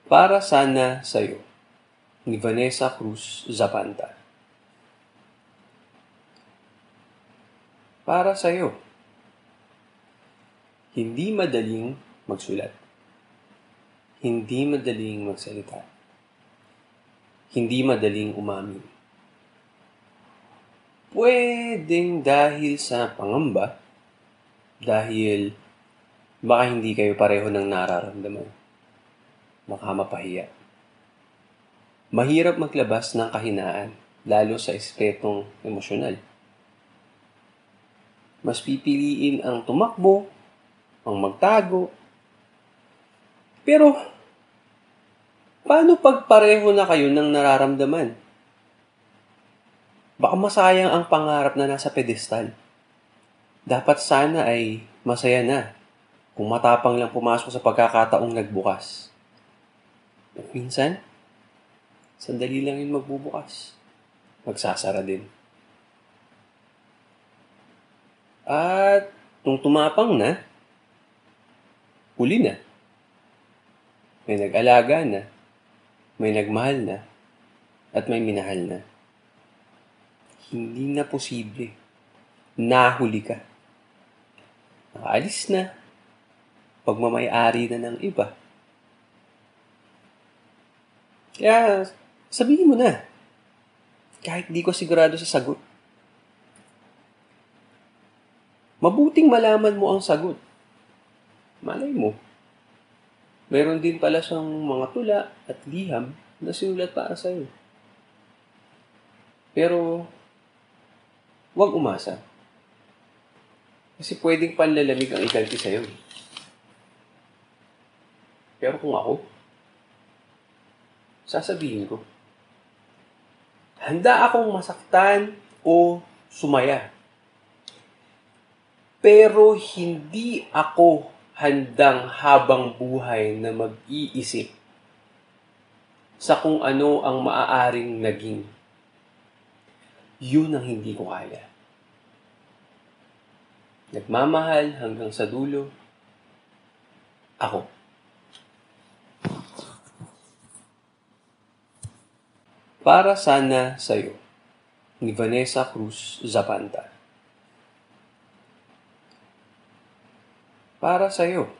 Para sana sa'yo ni Vanessa Cruz Zapanta. Para sa'yo. Hindi madaling magsulat. Hindi madaling magsalita. Hindi madaling umamin. Pwedeng dahil sa pangamba, dahil baka hindi kayo pareho ng nararamdaman. Baka mapahiya. Mahirap maglabas ng kahinaan, lalo sa espetong emosyonal. Mas pipiliin ang tumakbo, ang magtago. Pero, paano pag pareho na kayo ng nararamdaman? Baka masayang ang pangarap na nasa pedestal. Dapat sana ay masaya na kung matapang lang pumasok sa pagkakataong nagbukas. At minsan, sandali lang yun magbubukas. Magsasara din. At nung tumapang na, huli na. May nag-alaga na, may nagmahal na, at may minahal na. Hindi na posible. Nahuli ka. Nakaalis na. Pagmamay-ari na ng iba. Kaya, sabihin mo na. Kahit di ko sigurado sa sagot. Mabuting malaman mo ang sagot. Malay mo. Meron din pala siyang mga tula at liham na sinulat para sa'yo. Pero, huwag umasa. Kasi pwedeng panlalamig ang iganti sa'yo. Pero kung ako, sasabihin ko, handa akong masaktan o sumaya. Pero hindi ako handang habang buhay na mag-iisip sa kung ano ang maaaring naging. Yun ang hindi ko kaya. Nagmamahal hanggang sa dulo, ako. Para sana sa'yo ni Vanessa Cruz Zapanta. Para sa'yo.